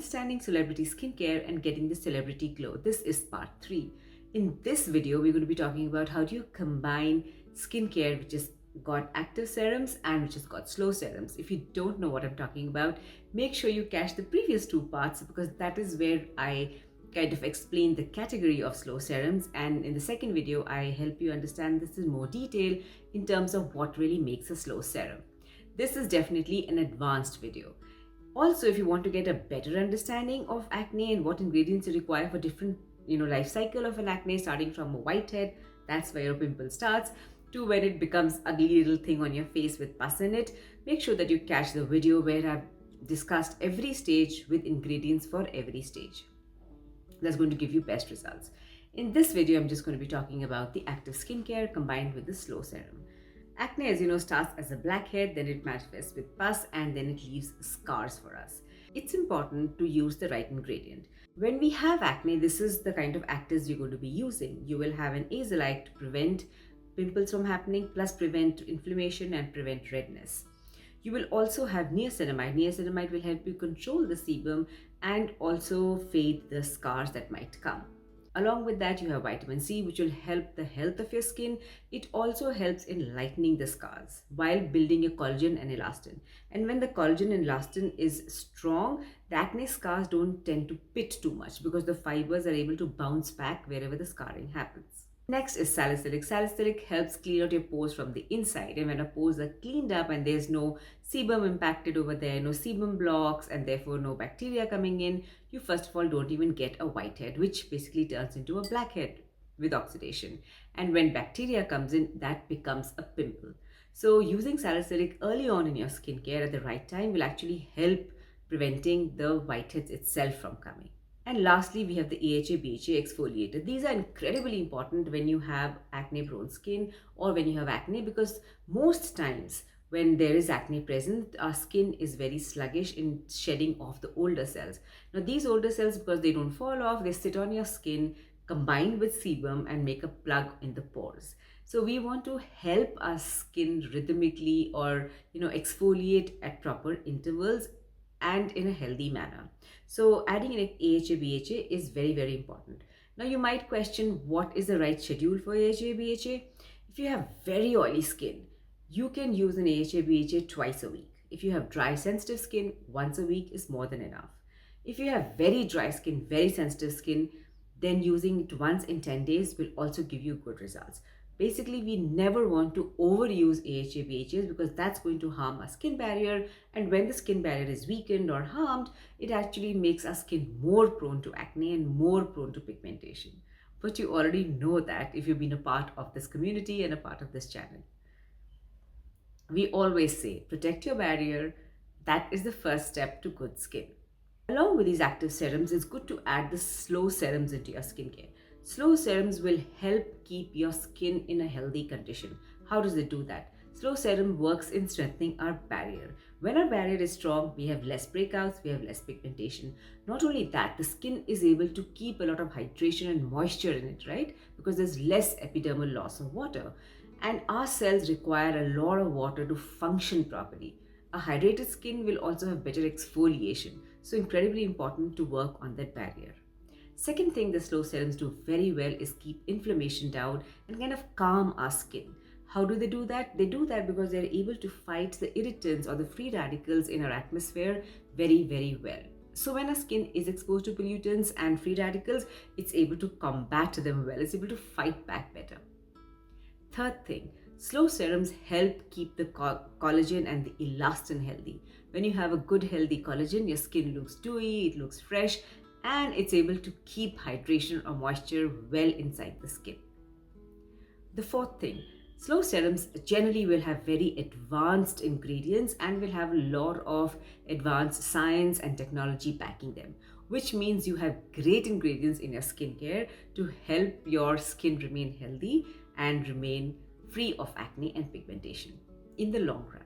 understanding celebrity skincare and getting the celebrity glow. This is part 3. In this video, we're going to be talking about how do you combine skincare which has got active serums and which has got slow serums. If you don't know what I'm talking about, make sure you catch the previous 2 parts because that is where I kind of explain the category of slow serums, and in the second video I help you understand this in more detail in terms of what really makes a slow serum. This is definitely an advanced video. Also, if you want to get a better understanding of acne and what ingredients you require for different life cycle of an acne, starting from a whitehead, that's where your pimple starts, to when it becomes ugly little thing on your face with pus in it, make sure that you catch the video where I've discussed every stage with ingredients for every stage. That's going to give you best results. In this video, I'm just going to be talking about the active skincare combined with the slow serum. Acne, as you know, starts as a blackhead, then it manifests with pus, and then it leaves scars for us. It's important to use the right ingredient. When we have acne, this is the kind of actives you're going to be using. You will have an azolite to prevent pimples from happening, plus prevent inflammation and prevent redness. You will also have niacinamide. Niacinamide will help you control the sebum and also fade the scars that might come. Along with that, you have vitamin C, which will help the health of your skin. It also helps in lightening the scars while building your collagen and elastin. And when the collagen and elastin is strong, the acne scars don't tend to pit too much because the fibers are able to bounce back wherever the scarring happens. Next is salicylic. Salicylic helps clean out your pores from the inside, and when our pores are cleaned up and there's no sebum impacted over there, no sebum blocks, and therefore no bacteria coming in, you first of all don't even get a whitehead, which basically turns into a blackhead with oxidation. And when bacteria comes in, that becomes a pimple. So using salicylic early on in your skincare at the right time will actually help preventing the whiteheads itself from coming. And lastly, we have the AHA BHA exfoliator. These are incredibly important when you have acne prone skin or when you have acne, because most times when there is acne present, our skin is very sluggish in shedding off the older cells. Now these older cells, because they don't fall off, they sit on your skin combined with sebum and make a plug in the pores. So we want to help our skin rhythmically or exfoliate at proper intervals and in a healthy manner. So adding in AHA BHA is very, very important. Now you might question, what is the right schedule for AHA BHA? If you have very oily skin, you can use an AHA BHA twice a week. If you have dry sensitive skin, once a week is more than enough. If you have very dry skin, very sensitive skin, then using it once in 10 days will also give you good results. Basically, we never want to overuse AHA BHAs because that's going to harm our skin barrier, and when the skin barrier is weakened or harmed, it actually makes our skin more prone to acne and more prone to pigmentation. But you already know that if you've been a part of this community and a part of this channel. We always say, protect your barrier. That is the first step to good skin. Along with these active serums, it's good to add the slow serums into your skincare. Slow serums will help keep your skin in a healthy condition. How does it do that? Slow serum works in strengthening our barrier. When our barrier is strong, we have less breakouts, we have less pigmentation. Not only that, the skin is able to keep a lot of hydration and moisture in it, right? Because there's less epidermal loss of water. And our cells require a lot of water to function properly. A hydrated skin will also have better exfoliation. So incredibly important to work on that barrier. Second thing the slow serums do very well is keep inflammation down and kind of calm our skin. How do they do that? They do that because they're able to fight the irritants or the free radicals in our atmosphere very, very well. So when our skin is exposed to pollutants and free radicals, it's able to combat them well. It's able to fight back better. Third thing, slow serums help keep the collagen and the elastin healthy. When you have a good healthy collagen, your skin looks dewy, it looks fresh, and it's able to keep hydration or moisture well inside the skin. The fourth thing, slow serums generally will have very advanced ingredients and will have a lot of advanced science and technology backing them, which means you have great ingredients in your skincare to help your skin remain healthy and remain free of acne and pigmentation in the long run.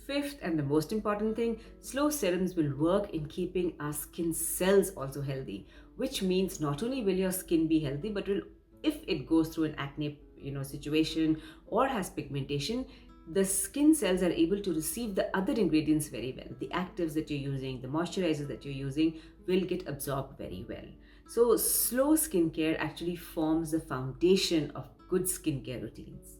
Fifth and the most important thing, slow serums will work in keeping our skin cells also healthy, which means not only will your skin be healthy, but will, if it goes through an acne situation or has pigmentation, the skin cells are able to receive the other ingredients very well. The actives that you're using, the moisturizers that you're using will get absorbed very well. So slow skincare actually forms the foundation of good skincare routines.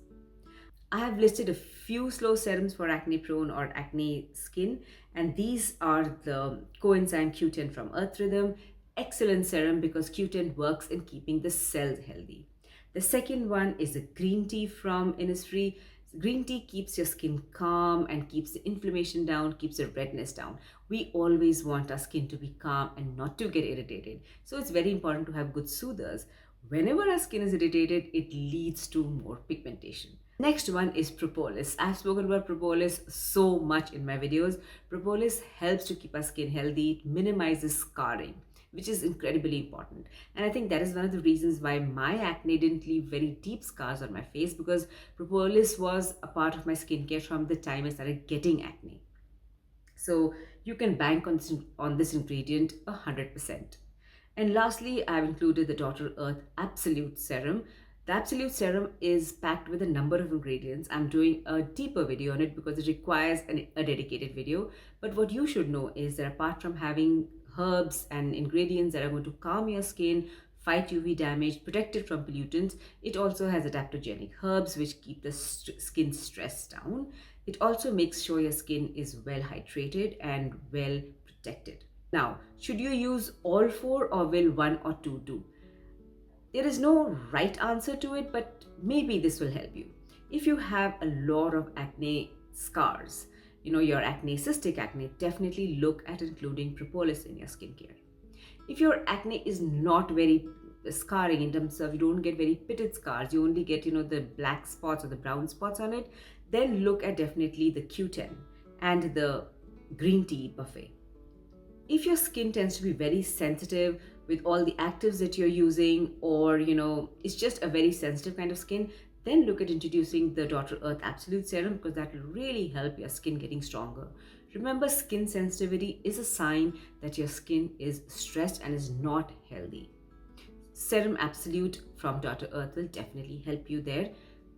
I have listed a few slow serums for acne prone or acne skin, and these are the coenzyme Q10 from Earth Rhythm. Excellent serum because Q10 works in keeping the cells healthy. The second one is a green tea from Innisfree. Green tea keeps your skin calm and keeps the inflammation down, keeps the redness down. We always want our skin to be calm and not to get irritated. So it's very important to have good soothers. Whenever our skin is irritated, it leads to more pigmentation. Next one is propolis. I've spoken about propolis so much in my videos. Propolis helps to keep our skin healthy, it minimizes scarring, which is incredibly important. And I think that is one of the reasons why my acne didn't leave very deep scars on my face, because propolis was a part of my skincare from the time I started getting acne. So you can bank on this ingredient 100%. And lastly, I've included the Daughter Earth Absolute Serum. The Absolute Serum is packed with a number of ingredients. I'm doing a deeper video on it because it requires a dedicated video. But what you should know is that apart from having herbs and ingredients that are going to calm your skin, fight UV damage, protect it from pollutants, it also has adaptogenic herbs which keep the skin stress down. It also makes sure your skin is well hydrated and well protected. Now, should you use all four or will one or two do? There is no right answer to it, but maybe this will help you. If you have a lot of acne scars, your acne, cystic acne, definitely look at including propolis in your skincare. If your acne is not very scarring in terms of you don't get very pitted scars, you only get the black spots or the brown spots on it, then look at definitely the Q10 and the green tea buffet. If your skin tends to be very sensitive with all the actives that you're using, or it's just a very sensitive kind of skin, then look at introducing the Daughter Earth Absolute Serum, because that will really help your skin getting stronger. Remember, skin sensitivity is a sign that your skin is stressed and is not healthy. Serum Absolute from Daughter Earth will definitely help you there.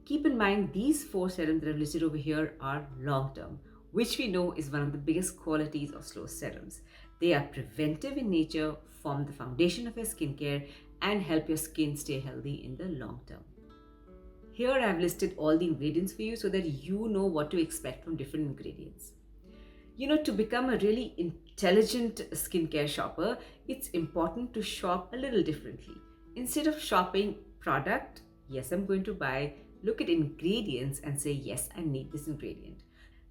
Keep in mind, these 4 serums that I've listed over here are long-term, which we know is one of the biggest qualities of slow serums. They are preventive in nature, form the foundation of your skincare, and help your skin stay healthy in the long term. Here I've listed all the ingredients for you so that you know what to expect from different ingredients. To become a really intelligent skincare shopper, it's important to shop a little differently. Instead of shopping product, yes, I'm going to buy, look at ingredients and say, yes, I need this ingredient.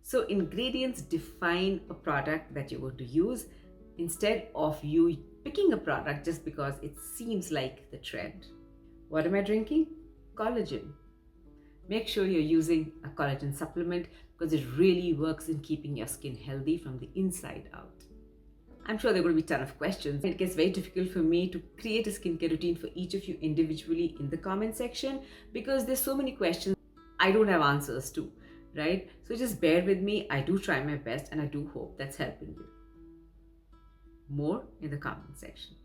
So ingredients define a product that you're going to use, instead of you picking a product just because it seems like the trend. What am I drinking? Collagen. Make sure you're using a collagen supplement because it really works in keeping your skin healthy from the inside out. I'm sure there are going to be a ton of questions. It gets very difficult for me to create a skincare routine for each of you individually in the comment section because there's so many questions I don't have answers to, right? So just bear with me. I do try my best and I do hope that's helping you. More in the comment section.